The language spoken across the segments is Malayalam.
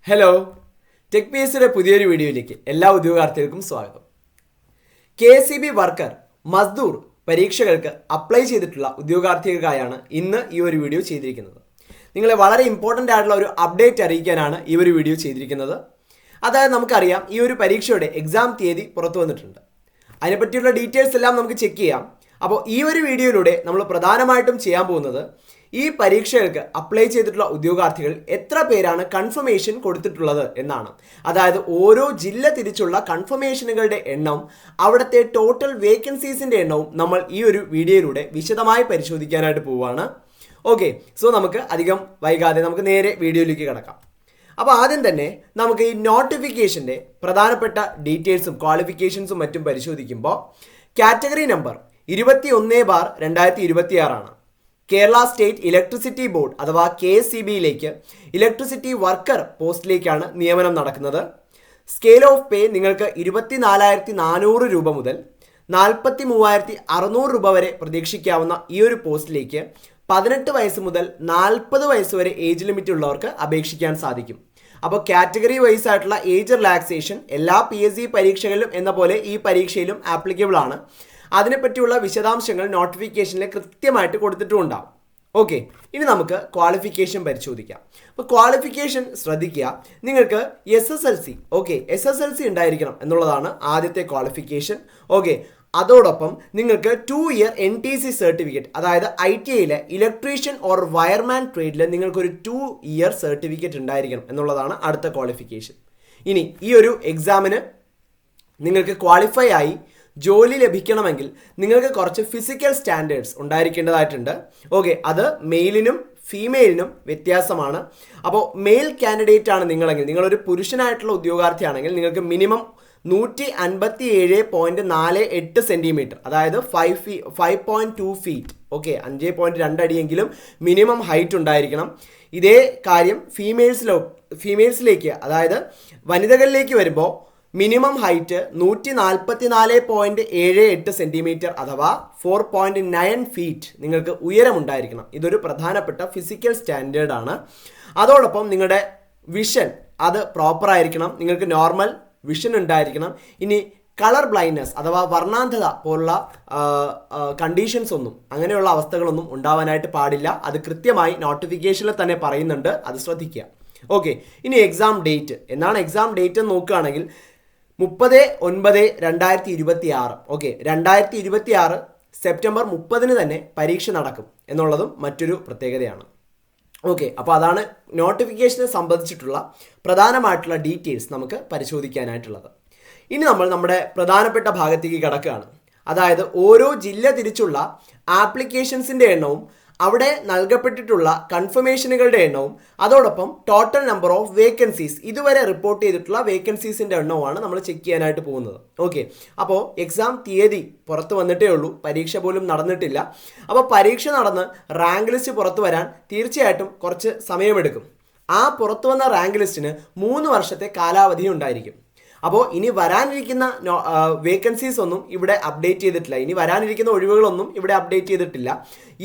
ഹലോ, ടെക് പി എസ് സിയുടെ പുതിയൊരു വീഡിയോയിലേക്ക് എല്ലാ ഉദ്യോഗാർത്ഥികൾക്കും സ്വാഗതം. KSEB വർക്കർ മസ്ദൂർ പരീക്ഷകൾക്ക് അപ്ലൈ ചെയ്തിട്ടുള്ള ഉദ്യോഗാർത്ഥികൾക്കായാണ് ഇന്ന് ഈ ഒരു വീഡിയോ ചെയ്തിരിക്കുന്നത്. നിങ്ങളെ വളരെ ഇമ്പോർട്ടൻ്റ് ആയിട്ടുള്ള ഒരു അപ്ഡേറ്റ് അറിയിക്കാനാണ് ഈ ഒരു വീഡിയോ ചെയ്തിരിക്കുന്നത്. അതായത് നമുക്കറിയാം, ഈ ഒരു പരീക്ഷയുടെ എക്സാം തീയതി പുറത്തു വന്നിട്ടുണ്ട്. അതിനെപ്പറ്റിയുള്ള ഡീറ്റെയിൽസ് എല്ലാം നമുക്ക് ചെക്ക് ചെയ്യാം. അപ്പോൾ ഈ ഒരു വീഡിയോയിലൂടെ നമ്മൾ പ്രധാനമായിട്ടും ചെയ്യാൻ പോകുന്നത്, ഈ പരീക്ഷകൾക്ക് അപ്ലൈ ചെയ്തിട്ടുള്ള ഉദ്യോഗാർത്ഥികൾ എത്ര പേരാണ് കൺഫർമേഷൻ കൊടുത്തിട്ടുള്ളത് എന്നാണ്. അതായത് ഓരോ ജില്ല തിരിച്ചുള്ള കൺഫർമേഷനുകളുടെ എണ്ണം, അവിടുത്തെ ടോട്ടൽ വേക്കൻസീസിൻ്റെ എണ്ണവും നമ്മൾ ഈ ഒരു വീഡിയോയിലൂടെ വിശദമായി പരിശോധിക്കാനായിട്ട് പോവുകയാണ്. ഓക്കെ, സോ നമുക്ക് അധികം വൈകാതെ നമുക്ക് നേരെ വീഡിയോയിലേക്ക് കിടക്കാം. അപ്പോൾ ആദ്യം തന്നെ നമുക്ക് ഈ നോട്ടിഫിക്കേഷൻ്റെ പ്രധാനപ്പെട്ട ഡീറ്റെയിൽസും ക്വാളിഫിക്കേഷൻസും മറ്റും പരിശോധിക്കുമ്പോൾ, category number 21/2026 Kerala state electricity board അഥവാ KSEBയിലേക്ക് ഇലക്ട്രിസിറ്റി വർക്കർ പോസ്റ്റിലേക്കാണ് നിയമനം നടക്കുന്നത്. സ്കെയിൽ ഓഫ് പേ നിങ്ങൾക്ക് 24,400 രൂപ മുതൽ 43,600 രൂപ വരെ പ്രതീക്ഷിക്കാവുന്ന ഈ ഒരു പോസ്റ്റിലേക്ക് 18 വയസ്സ് മുതൽ 40 വയസ്സ് വരെ ഏജ് ലിമിറ്റ് ഉള്ളവർക്ക് അപേക്ഷിക്കാൻ സാധിക്കും. അപ്പോൾ കാറ്റഗറി വൈസ് ആയിട്ടുള്ള ഏജ് റിലാക്സേഷൻ എല്ലാ PSC പരീക്ഷകളിലും എന്ന പോലെ ഈ പരീക്ഷയിലും ആപ്ലിക്കബിൾ ആണ്. അതിനെപ്പറ്റിയുള്ള വിശദാംശങ്ങൾ നോട്ടിഫിക്കേഷനിൽ കൃത്യമായിട്ട് കൊടുത്തിട്ടുണ്ടാവും. ഓക്കെ, ഇനി നമുക്ക് ക്വാളിഫിക്കേഷൻ പരിശോധിക്കാം. അപ്പോൾ ക്വാളിഫിക്കേഷൻ ശ്രദ്ധിക്കുക, നിങ്ങൾക്ക് SSLC SSLC ഉണ്ടായിരിക്കണം എന്നുള്ളതാണ് ആദ്യത്തെ ക്വാളിഫിക്കേഷൻ. ഓക്കെ, അതോടൊപ്പം നിങ്ങൾക്ക് 2 ഇയർ NTC സർട്ടിഫിക്കറ്റ്, അതായത് ITIയിലെ ഇലക്ട്രീഷ്യൻ ഓർ വയർമാൻ ട്രേഡിൽ നിങ്ങൾക്കൊരു 2 ഇയർ സർട്ടിഫിക്കറ്റ് ഉണ്ടായിരിക്കണം എന്നുള്ളതാണ് അടുത്ത ക്വാളിഫിക്കേഷൻ. ഇനി ഈ ഒരു എക്സാമിന് നിങ്ങൾക്ക് ക്വാളിഫൈ ആയി ജോലി ലഭിക്കണമെങ്കിൽ നിങ്ങൾക്ക് കുറച്ച് ഫിസിക്കൽ സ്റ്റാൻഡേർഡ്സ് ഉണ്ടായിരിക്കേണ്ടതായിട്ടുണ്ട്. ഓക്കെ, അത് മെയിലിനും ഫീമെയിലിനും വ്യത്യാസമാണ്. അപ്പോൾ മെയിൽ കാൻഡിഡേറ്റ് ആണ് നിങ്ങളെങ്കിൽ, നിങ്ങളൊരു പുരുഷനായിട്ടുള്ള ഉദ്യോഗാർത്ഥിയാണെങ്കിൽ നിങ്ങൾക്ക് മിനിമം 157.48 സെൻറ്റിമീറ്റർ, അതായത് 5.2 ഫീറ്റ്, ഓക്കെ 5.2 അടിയെങ്കിലും മിനിമം ഹൈറ്റ് ഉണ്ടായിരിക്കണം. ഇതേ കാര്യം ഫീമെയിൽസിലേക്ക്, അതായത് വനിതകളിലേക്ക് വരുമ്പോൾ മിനിമം ഹൈറ്റ് 144.78 സെൻറ്റിമീറ്റർ അഥവാ 4.9 ഫീറ്റ് നിങ്ങൾക്ക് ഉയരമുണ്ടായിരിക്കണം. ഇതൊരു പ്രധാനപ്പെട്ട ഫിസിക്കൽ സ്റ്റാൻഡേർഡാണ്. അതോടൊപ്പം നിങ്ങളുടെ വിഷൻ അത് പ്രോപ്പറായിരിക്കണം, നിങ്ങൾക്ക് നോർമൽ വിഷൻ ഉണ്ടായിരിക്കണം. ഇനി കളർ ബ്ലൈൻഡ്നെസ് അഥവാ വർണ്ണാന്ധത പോലുള്ള കണ്ടീഷൻസ് ഒന്നും, അങ്ങനെയുള്ള അവസ്ഥകളൊന്നും ഉണ്ടാവാനായിട്ട് പാടില്ല. അത് കൃത്യമായി നോട്ടിഫിക്കേഷനിൽ തന്നെ പറയുന്നുണ്ട്, അത് ശ്രദ്ധിക്കുക. ഓക്കെ, ഇനി എക്സാം ഡേറ്റ് എന്നാണ്. എക്സാം ഡേറ്റ് എന്ന് നോക്കുകയാണെങ്കിൽ 30/9/2026, ഓക്കെ 2026 സെപ്റ്റംബർ 30 തന്നെ പരീക്ഷ നടക്കും എന്നുള്ളതും മറ്റൊരു പ്രത്യേകതയാണ്. ഓക്കെ, അപ്പോൾ അതാണ് നോട്ടിഫിക്കേഷനെ സംബന്ധിച്ചിട്ടുള്ള പ്രധാനമായിട്ടുള്ള ഡീറ്റെയിൽസ് നമുക്ക് പരിശോധിക്കാനായിട്ടുള്ളത്. ഇനി നമ്മൾ നമ്മുടെ പ്രധാനപ്പെട്ട ഭാഗത്തേക്ക് കിടക്കുകയാണ്. അതായത് ഓരോ ജില്ല തിരിച്ചുള്ള ആപ്ലിക്കേഷൻസിൻ്റെ എണ്ണവും അവിടെ നൽകപ്പെട്ടിട്ടുള്ള കൺഫർമേഷനുകളുടെ എണ്ണവും അതോടൊപ്പം ടോട്ടൽ നമ്പർ ഓഫ് വേക്കൻസീസ്, ഇതുവരെ റിപ്പോർട്ട് ചെയ്തിട്ടുള്ള വേക്കൻസീസിൻ്റെ എണ്ണവുമാണ് നമ്മൾ ചെക്ക് ചെയ്യാനായിട്ട് പോകുന്നത്. ഓക്കെ, അപ്പോൾ എക്സാം തീയതി പുറത്ത് വന്നിട്ടേ ഉള്ളൂ, പരീക്ഷ പോലും നടന്നിട്ടില്ല. അപ്പോൾ പരീക്ഷ നടന്ന് റാങ്ക് ലിസ്റ്റ് പുറത്തു വരാൻ തീർച്ചയായിട്ടും കുറച്ച് സമയമെടുക്കും. ആ പുറത്തു വന്ന റാങ്ക് ലിസ്റ്റിന് 3 വർഷത്തെ കാലാവധി ഉണ്ടായിരിക്കും. അപ്പോൾ ഇനി വരാനിരിക്കുന്ന വേക്കൻസീസ് ഒന്നും ഇവിടെ അപ്ഡേറ്റ് ചെയ്തിട്ടില്ല, ഇനി വരാനിരിക്കുന്ന ഒഴിവുകളൊന്നും ഇവിടെ അപ്ഡേറ്റ് ചെയ്തിട്ടില്ല.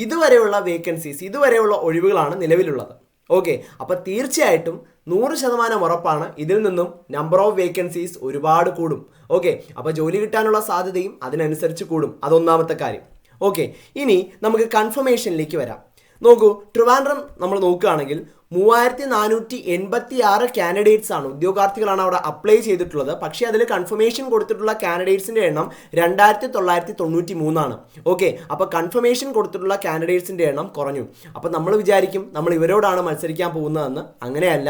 ഇതുവരെയുള്ള വേക്കൻസീസ്, ഇതുവരെയുള്ള ഒഴിവുകളാണ് നിലവിലുള്ളത്. ഓക്കെ, അപ്പോൾ തീർച്ചയായിട്ടും 100% ഉറപ്പാണ്, ഇതിൽ നിന്നും നമ്പർ ഓഫ് വേക്കൻസീസ് ഒരുപാട് കൂടും. ഓക്കെ, അപ്പോൾ ജോലി കിട്ടാനുള്ള സാധ്യതയും അതിനനുസരിച്ച് കൂടും, അതൊന്നാമത്തെ കാര്യം. ഓക്കെ, ഇനി നമുക്ക് കൺഫർമേഷനിലേക്ക് വരാം. നോക്കൂ, ട്രിവാൻഡ്രം നമ്മൾ നോക്കുകയാണെങ്കിൽ 3486 കാൻഡിഡേറ്റ്സ് ആണ്, ഉദ്യോഗാർത്ഥികളാണ് അവിടെ അപ്ലൈ ചെയ്തിട്ടുള്ളത്. പക്ഷേ അതിൽ കൺഫർമേഷൻ കൊടുത്തിട്ടുള്ള കാൻഡിഡേറ്റ്സിൻ്റെ എണ്ണം 2993 ആണ്. ഓക്കെ, അപ്പോൾ കൺഫർമേഷൻ കൊടുത്തിട്ടുള്ള കാൻഡിഡേറ്റ്സിൻ്റെ എണ്ണം കുറഞ്ഞു. അപ്പോൾ നമ്മൾ വിചാരിക്കും നമ്മൾ ഇവരോടാണ് മത്സരിക്കാൻ പോകുന്നതെന്ന്. അങ്ങനെയല്ല,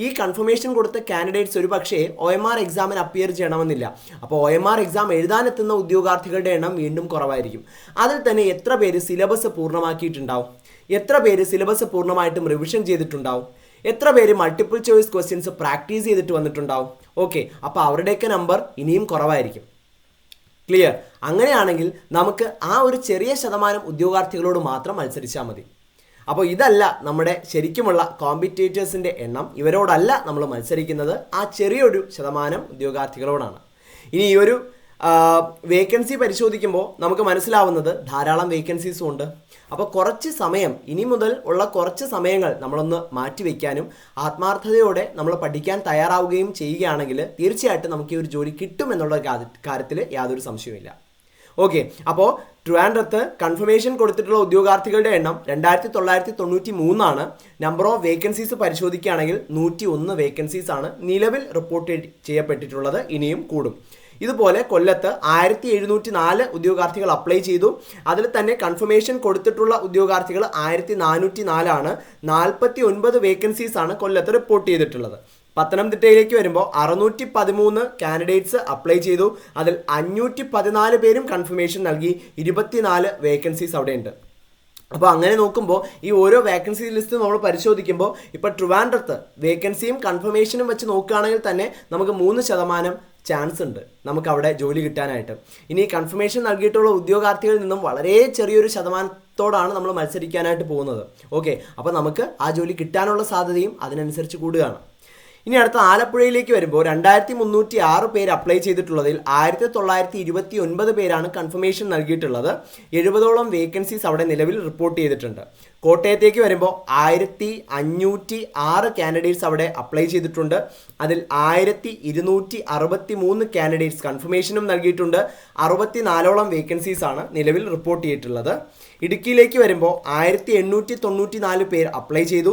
ഈ കൺഫർമേഷൻ കൊടുത്ത കാൻഡിഡേറ്റ്സ് ഒരു പക്ഷേ OMR എക്സാമിന് അപ്പിയർ ചെയ്യണമെന്നില്ല. അപ്പോൾ OMR എക്സാം എഴുതാനെത്തുന്ന ഉദ്യോഗാർത്ഥികളുടെ എണ്ണം വീണ്ടും കുറവായിരിക്കും. അതിൽ തന്നെ എത്ര പേര് സിലബസ് പൂർണ്ണമാക്കിയിട്ടുണ്ടാവും, എത്ര പേര് സിലബസ് പൂർണ്ണമായിട്ടും റിവിഷൻ ചെയ്തിട്ടുണ്ടാവും, എത്ര പേര് മൾട്ടിപ്പിൾ ചോയ്സ് ക്വസ്റ്റ്യൻസ് പ്രാക്ടീസ് ചെയ്തിട്ട് വന്നിട്ടുണ്ടാവും. ഓക്കെ, അപ്പോൾ അവരുടെയൊക്കെ നമ്പർ ഇനിയും കുറവായിരിക്കും. ക്ലിയർ? അങ്ങനെയാണെങ്കിൽ നമുക്ക് ആ ഒരു ചെറിയ ശതമാനം ഉദ്യോഗാർത്ഥികളോട് മാത്രം മത്സരിച്ചാൽ മതി. അപ്പോൾ ഇതല്ല നമ്മുടെ ശരിക്കുമുള്ള കോമ്പറ്റേറ്റേഴ്സിൻ്റെ എണ്ണം, ഇവരോടല്ല നമ്മൾ മത്സരിക്കുന്നത്, ആ ചെറിയൊരു ശതമാനം ഉദ്യോഗാർത്ഥികളോടാണ്. ഇനി ഈ ഒരു വേക്കൻസി പരിശോധിക്കുമ്പോൾ നമുക്ക് മനസ്സിലാവുന്നത് ധാരാളം വേക്കൻസീസും ഉണ്ട്. അപ്പോൾ കുറച്ച് സമയം, ഇനി മുതൽ ഉള്ള കുറച്ച് സമയങ്ങൾ നമ്മളൊന്ന് മാറ്റിവെക്കാനും ആത്മാർത്ഥതയോടെ നമ്മൾ പഠിക്കാൻ തയ്യാറാവുകയും ചെയ്യുകയാണെങ്കിൽ തീർച്ചയായിട്ടും നമുക്ക് ഈ ഒരു ജോലി കിട്ടുമെന്നുള്ള കാര്യത്തിൽ യാതൊരു സംശയവുമില്ല. ഓക്കെ, അപ്പോൾ ട്രിവാൻഡ്രത്ത് കൺഫർമേഷൻ കൊടുത്തിട്ടുള്ള ഉദ്യോഗാർത്ഥികളുടെ എണ്ണം 2993 നമ്പർ ഓഫ് വേക്കൻസീസ് പരിശോധിക്കുകയാണെങ്കിൽ 101 വേക്കൻസീസ് ആണ് നിലവിൽ റിപ്പോർട്ട് ചെയ്യപ്പെട്ടിട്ടുള്ളത്. ഇനിയും കൂടും. ഇതുപോലെ കൊല്ലത്ത് 1704 ഉദ്യോഗാർത്ഥികൾ അപ്ലൈ ചെയ്തു. അതിൽ തന്നെ കൺഫർമേഷൻ കൊടുത്തിട്ടുള്ള ഉദ്യോഗാർത്ഥികൾ 1404 49 വേക്കൻസീസ് ആണ് കൊല്ലത്ത് റിപ്പോർട്ട് ചെയ്തിട്ടുള്ളത്. പത്തനംതിട്ടയിലേക്ക് വരുമ്പോൾ 613 കാൻഡിഡേറ്റ്സ് അപ്ലൈ ചെയ്തു. അതിൽ 514 പേരും കൺഫർമേഷൻ നൽകി. 24 വേക്കൻസീസ് അവിടെയുണ്ട്. അപ്പോൾ അങ്ങനെ നോക്കുമ്പോൾ ഈ ഓരോ വേക്കൻസി ലിസ്റ്റ് നമ്മൾ പരിശോധിക്കുമ്പോൾ ഇപ്പോൾ ട്രിവാൻഡ്രത്ത് വേക്കൻസിയും കൺഫർമേഷനും വെച്ച് നോക്കുകയാണെങ്കിൽ തന്നെ നമുക്ക് 3% ചാൻസ് ഉണ്ട് നമുക്ക് അവിടെ ജോലി കിട്ടാനായിട്ട്. ഇനി കൺഫർമേഷൻ നൽകിയിട്ടുള്ള ഉദ്യോഗാർത്ഥികളിൽ നിന്നും വളരെ ചെറിയൊരു ശതമാനത്തോടാണ് നമ്മൾ മത്സരിക്കാനായിട്ട് പോകുന്നത്. ഓക്കെ, അപ്പോൾ നമുക്ക് ആ ജോലി കിട്ടാനുള്ള സാധ്യതയും അതിനനുസരിച്ച് കൂടുകയാണ്. ഇനി അടുത്ത ആലപ്പുഴയിലേക്ക് വരുമ്പോൾ 2306 പേര് അപ്ലൈ ചെയ്തിട്ടുള്ളതിൽ 1929 പേരാണ് കൺഫർമേഷൻ നൽകിയിട്ടുള്ളത്. 70ഓളം വേക്കൻസീസ് അവിടെ നിലവിൽ റിപ്പോർട്ട് ചെയ്തിട്ടുണ്ട്. കോട്ടയത്തേക്ക് വരുമ്പോൾ 1506 കാൻഡിഡേറ്റ്സ് അവിടെ അപ്ലൈ ചെയ്തിട്ടുണ്ട്. അതിൽ 1263 കാൻഡിഡേറ്റ്സ് കൺഫർമേഷനും നൽകിയിട്ടുണ്ട്. 64ഓളം വേക്കൻസീസ് ആണ് നിലവിൽ റിപ്പോർട്ട് ചെയ്തിട്ടുള്ളത്. ഇടുക്കിയിലേക്ക് വരുമ്പോൾ 1894 പേർ അപ്ലൈ ചെയ്തു.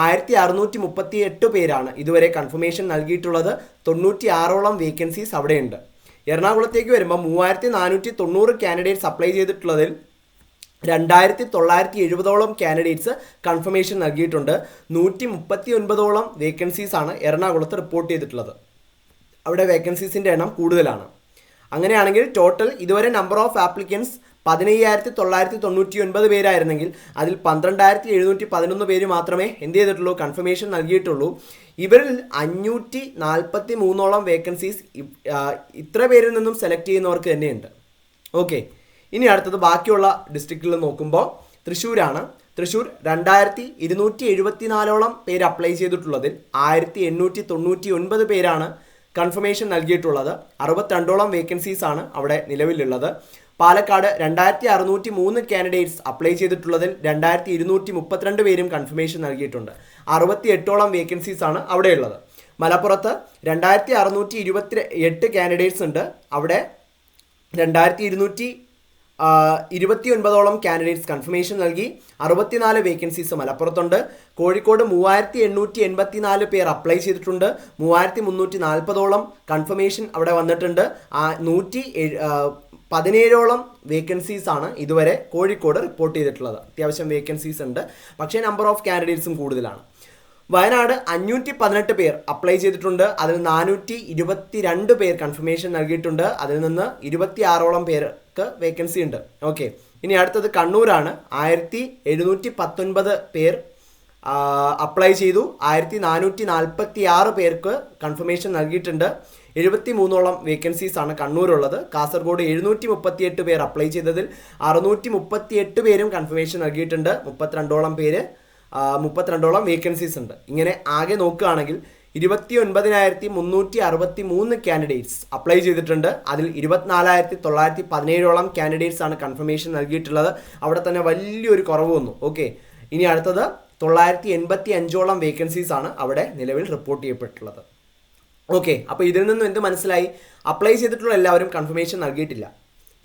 1638 പേരാണ് ഇതുവരെ കൺഫർമേഷൻ നൽകിയിട്ടുള്ളത്. 96ഓളം വേക്കൻസീസ് അവിടെയുണ്ട്. എറണാകുളത്തേക്ക് വരുമ്പോൾ 3490 കാൻഡിഡേറ്റ്സ് അപ്ലൈ ചെയ്തിട്ടുള്ളതിൽ 2970ഓളം കാൻഡിഡേറ്റ്സ് കൺഫർമേഷൻ നൽകിയിട്ടുണ്ട്. 139ഓളം വേക്കൻസീസ് ആണ് എറണാകുളത്ത് റിപ്പോർട്ട് ചെയ്തിട്ടുള്ളത്. അവിടെ വേക്കൻസീസിൻ്റെ എണ്ണം കൂടുതലാണ്. അങ്ങനെയാണെങ്കിൽ ടോട്ടൽ ഇതുവരെ നമ്പർ ഓഫ് ആപ്ലിക്കൻസ് 15999 പേരായിരുന്നെങ്കിൽ അതിൽ 12711 പേര് മാത്രമേ എന്ത് ചെയ്തിട്ടുള്ളൂ, കൺഫർമേഷൻ നൽകിയിട്ടുള്ളൂ. ഇവരിൽ 543ഓളം വേക്കൻസീസ് ഇത്ര പേരിൽ നിന്നും സെലക്ട് ചെയ്യുന്നവർക്ക് തന്നെയുണ്ട്. ഓക്കെ, ഇനി അടുത്തത് ബാക്കിയുള്ള ഡിസ്ട്രിക്റ്റിൽ നോക്കുമ്പോൾ തൃശ്ശൂരാണ്. തൃശ്ശൂർ 2274ഓളം പേര് അപ്ലൈ ചെയ്തിട്ടുള്ളതിൽ 1899 പേരാണ് കൺഫർമേഷൻ നൽകിയിട്ടുള്ളത്. 62ഓളം വേക്കൻസീസ് ആണ് അവിടെ നിലവിലുള്ളത്. പാലക്കാട് 2603 കാൻഡിഡേറ്റ്സ് അപ്ലൈ ചെയ്തിട്ടുള്ളതിൽ 2232 പേരും കൺഫർമേഷൻ നൽകിയിട്ടുണ്ട്. 68ഓളം വേക്കൻസീസ് ആണ് അവിടെയുള്ളത്. മലപ്പുറത്ത് 2628 കാൻഡിഡേറ്റ്സ് ഉണ്ട്. അവിടെ 2229ഓളം കാൻഡിഡേറ്റ്സ് കൺഫർമേഷൻ നൽകി. 64 വേക്കൻസീസ് മലപ്പുറത്തുണ്ട്. കോഴിക്കോട് 3884 പേർ അപ്ലൈ ചെയ്തിട്ടുണ്ട്. 3340ഓളം കൺഫർമേഷൻ അവിടെ വന്നിട്ടുണ്ട്. 117ഓളം വേക്കൻസീസ് ആണ് ഇതുവരെ കോഴിക്കോട് റിപ്പോർട്ട് ചെയ്തിട്ടുള്ളത്. അത്യാവശ്യം വേക്കൻസീസ് ഉണ്ട്, പക്ഷേ നമ്പർ ഓഫ് കാൻഡിഡേറ്റ്സും കൂടുതലാണ്. വയനാട് 518 പേർ അപ്ലൈ ചെയ്തിട്ടുണ്ട്. അതിൽ 422 പേർ കൺഫർമേഷൻ നൽകിയിട്ടുണ്ട്. അതിൽ നിന്ന് 26ഓളം പേർക്ക് വേക്കൻസി ഉണ്ട്. ഓക്കെ, ഇനി അടുത്തത് കണ്ണൂരാണ്. 1719 പേർ അപ്ലൈ ചെയ്തു. 1446 പേർക്ക് കൺഫർമേഷൻ നൽകിയിട്ടുണ്ട്. 73ഓളം വേക്കൻസീസ് ആണ് കണ്ണൂരുള്ളത്. കാസർഗോഡ് 738 പേർ അപ്ലൈ ചെയ്തതിൽ 638 പേരും കൺഫർമേഷൻ നൽകിയിട്ടുണ്ട്. 32ഓളം വേക്കൻസീസ് ഉണ്ട്. ഇങ്ങനെ ആകെ നോക്കുകയാണെങ്കിൽ 29,363 കാൻഡിഡേറ്റ്സ് അപ്ലൈ ചെയ്തിട്ടുണ്ട്. അതിൽ 24,917ഓളം കാൻഡിഡേറ്റ്സ് ആണ് കൺഫർമേഷൻ നൽകിയിട്ടുള്ളത്. അവിടെ തന്നെ വലിയൊരു കുറവ് വന്നു. ഓക്കെ, ഇനി അടുത്തത് 985ഓളം വേക്കൻസീസ് ആണ് അവിടെ നിലവിൽ റിപ്പോർട്ട് ചെയ്യപ്പെട്ടിട്ടുള്ളത്. ഓക്കെ, അപ്പോൾ ഇതിൽ നിന്നും എന്ത് മനസ്സിലായി? അപ്ലൈ ചെയ്തിട്ടുള്ള എല്ലാവരും കൺഫർമേഷൻ നൽകിയിട്ടില്ല.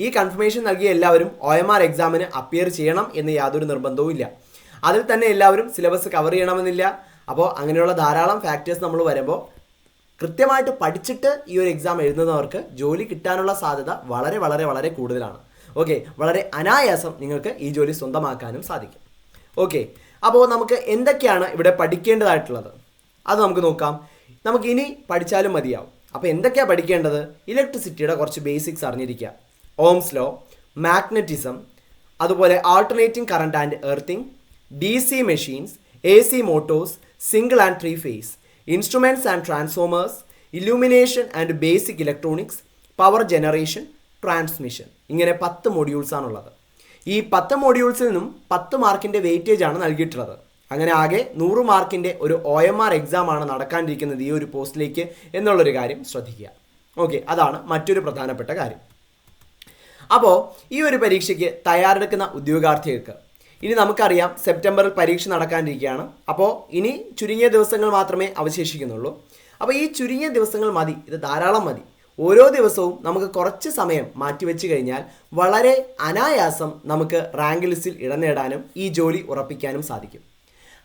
ഈ കൺഫർമേഷൻ നൽകിയ എല്ലാവരും OMR എക്സാമിന് അപ്പിയർ ചെയ്യണം എന്ന് യാതൊരു നിർബന്ധവും ഇല്ല. അതിൽ തന്നെ എല്ലാവരും സിലബസ് കവർ ചെയ്യണമെന്നില്ല. അപ്പോൾ അങ്ങനെയുള്ള ധാരാളം ഫാക്ടേഴ്സ് നമ്മൾ വരുമ്പോൾ കൃത്യമായിട്ട് പഠിച്ചിട്ട് ഈ ഒരു എക്സാം എഴുതുന്നവർക്ക് ജോലി കിട്ടാനുള്ള സാധ്യത വളരെ വളരെ വളരെ കൂടുതലാണ്. ഓക്കെ, വളരെ അനായാസം നിങ്ങൾക്ക് ഈ ജോലി സ്വന്തമാക്കാനും സാധിക്കും. ഓക്കെ, അപ്പോൾ നമുക്ക് എന്തൊക്കെയാണ് ഇവിടെ പഠിക്കേണ്ടതായിട്ടുള്ളത് അത് നമുക്ക് നോക്കാം. നമുക്ക് ഇനി പഠിച്ചാലും മതിയാവും. അപ്പോൾ എന്തൊക്കെയാണ് പഠിക്കേണ്ടത്? ഇലക്ട്രിസിറ്റിയുടെ കുറച്ച് ബേസിക്സ് അറിഞ്ഞിരിക്കുക. ഓംസ് ലോ, മാഗ്നറ്റിസം, അതുപോലെ alternating current and earthing, DC machines, AC Motors, single and three phase, instruments and transformers, illumination and basic electronics, power generation, transmission. ഇങ്ങനെ 10 മൊഡ്യൂൾസാണുള്ളത്. ഈ 10 മൊഡ്യൂൾസിൽ നിന്നും 10 മാർക്കിൻ്റെ വെയിറ്റേജ് ആണ് നൽകിയിട്ടുള്ളത്. അങ്ങനെ ആകെ 100 മാർക്കിൻ്റെ ഒരു OMR എക്സാം ആണ് നടക്കാനിരിക്കുന്നത് ഈ ഒരു പോസ്റ്റിലേക്ക് എന്നുള്ളൊരു കാര്യം ശ്രദ്ധിക്കുക. ഓക്കെ, അതാണ് മറ്റൊരു പ്രധാനപ്പെട്ട കാര്യം. അപ്പോൾ ഈ ഒരു പരീക്ഷയ്ക്ക് തയ്യാറെടുക്കുന്ന ഉദ്യോഗാർത്ഥികൾക്ക് ഇനി നമുക്കറിയാം സെപ്റ്റംബറിൽ പരീക്ഷ നടക്കാനിരിക്കുകയാണ്. അപ്പോൾ ഇനി ചുരുങ്ങിയ ദിവസങ്ങൾ മാത്രമേ അവശേഷിക്കുന്നുള്ളൂ. അപ്പോൾ ഈ ചുരുങ്ങിയ ദിവസങ്ങൾ മതി, ഇത് ധാരാളം മതി. ഓരോ ദിവസവും നമുക്ക് കുറച്ച് സമയം മാറ്റിവെച്ച് കഴിഞ്ഞാൽ വളരെ അനായാസം നമുക്ക് റാങ്ക് ലിസ്റ്റിൽ ഇടം നേടാനും ഈ ജോലി ഉറപ്പിക്കാനും സാധിക്കും.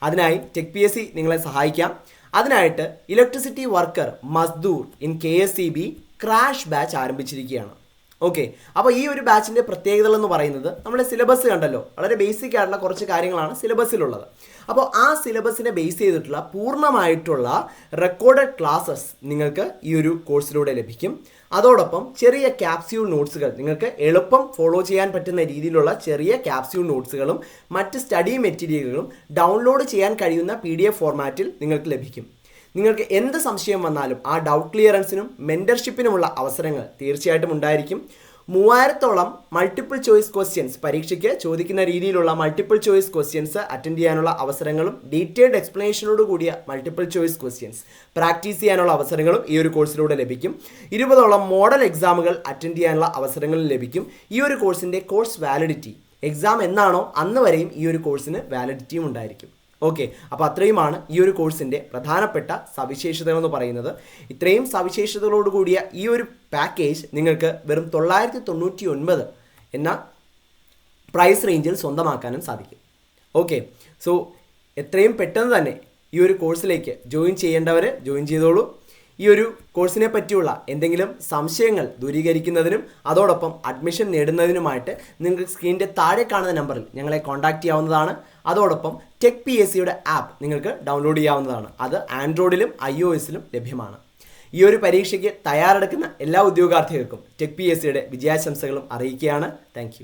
അതിനായി ടെക് PSC നിങ്ങളെ സഹായിക്കാം. അതിനായിട്ട് electricity worker mazdoor in KSEB crash batch ആരംഭിച്ചിരിക്കുകയാണ്. ഓക്കെ, അപ്പോൾ ഈ ഒരു ബാച്ചിൻ്റെ പ്രത്യേകതകൾ എന്ന് പറയുന്നത് നമ്മുടെ സിലബസ് കണ്ടല്ലോ, വളരെ ബേസിക് ആയിട്ടുള്ള കുറച്ച് കാര്യങ്ങളാണ് സിലബസിലുള്ളത്. അപ്പോൾ ആ സിലബസിനെ ബേസ് ചെയ്തിട്ടുള്ള പൂർണ്ണമായിട്ടുള്ള റെക്കോർഡഡ് ക്ലാസ്സസ് നിങ്ങൾക്ക് ഈ ഒരു കോഴ്സിലൂടെ ലഭിക്കും. അതോടൊപ്പം ചെറിയ ക്യാപ്സ്യൂൾ നോട്ട്സുകൾ, നിങ്ങൾക്ക് എളുപ്പം ഫോളോ ചെയ്യാൻ പറ്റുന്ന രീതിയിലുള്ള ചെറിയ ക്യാപ്സ്യൂൾ നോട്ട്സുകളും മറ്റ് സ്റ്റഡി മെറ്റീരിയലുകളും ഡൗൺലോഡ് ചെയ്യാൻ കഴിയുന്ന PDF ഫോർമാറ്റിൽ നിങ്ങൾക്ക് ലഭിക്കും. നിങ്ങൾക്ക് എന്ത് സംശയം വന്നാലും ആ ഡൗട്ട് ക്ലിയറൻസിനും മെൻറ്റർഷിപ്പിനുമുള്ള അവസരങ്ങൾ തീർച്ചയായിട്ടും ഉണ്ടായിരിക്കും. 3000-ഓളം മൾട്ടിപ്പിൾ ചോയ്സ് ക്വസ്റ്റ്യൻസ്, പരീക്ഷയ്ക്ക് ചോദിക്കുന്ന രീതിയിലുള്ള മൾട്ടിപ്പിൾ ചോയ്സ് ക്വസ്റ്റ്യൻസ് അറ്റൻഡ് ചെയ്യാനുള്ള അവസരങ്ങളും ഡീറ്റെയിൽഡ് എക്സ്പ്ലനേഷനോട് കൂടിയ മൾട്ടിപ്പിൾ ചോയ്സ് ക്വസ്റ്റ്യൻസ് പ്രാക്ടീസ് ചെയ്യാനുള്ള അവസരങ്ങളും ഈ ഒരു കോഴ്സിലൂടെ ലഭിക്കും. 20ഓളം മോഡൽ എക്സാമുകൾ അറ്റൻഡ് ചെയ്യാനുള്ള അവസരങ്ങളും ലഭിക്കും. ഈ ഒരു കോഴ്സിൻ്റെ കോഴ്സ് വാലിഡിറ്റി, എക്സാം എന്നാണോ അന്ന് വരെയും ഈ ഒരു കോഴ്സിന് വാലിഡിറ്റിയും ഉണ്ടായിരിക്കും. ഓക്കെ, അപ്പോൾ അത്രയുമാണ് ഈ ഒരു കോഴ്സിൻ്റെ പ്രധാനപ്പെട്ട സവിശേഷതകൾ എന്ന് പറയുന്നത്. ഇത്രയും സവിശേഷതകളോട് കൂടിയ ഈ ഒരു പാക്കേജ് നിങ്ങൾക്ക് വെറും 999 എന്ന പ്രൈസ് റേഞ്ചിൽ സ്വന്തമാക്കാനും സാധിക്കും. ഓക്കെ, സോ എത്രയും പെട്ടെന്ന് തന്നെ ഈ ഒരു കോഴ്സിലേക്ക് ജോയിൻ ചെയ്യേണ്ടവർ ജോയിൻ ചെയ്തോളൂ. ഈ ഒരു കോഴ്സിനെ പറ്റിയുള്ള എന്തെങ്കിലും സംശയങ്ങൾ ദൂരീകരിക്കുന്നതിനും അതോടൊപ്പം അഡ്മിഷൻ നേടുന്നതിനുമായിട്ട് നിങ്ങൾക്ക് സ്ക്രീനിൻ്റെ താഴെ കാണുന്ന നമ്പറിൽ ഞങ്ങളെ കോൺടാക്റ്റ് ചെയ്യാവുന്നതാണ്. അതോടൊപ്പം ടെക് PSCയുടെ ആപ്പ് നിങ്ങൾക്ക് ഡൗൺലോഡ് ചെയ്യാവുന്നതാണ്. അത് ആൻഡ്രോയിഡിലും iOSലും ലഭ്യമാണ്. ഈ ഒരു പരീക്ഷയ്ക്ക് തയ്യാറെടുക്കുന്ന എല്ലാ ഉദ്യോഗാർത്ഥികൾക്കും ടെക് PSCയുടെ വിജയാശംസകളും അറിയിക്കുകയാണ്. താങ്ക്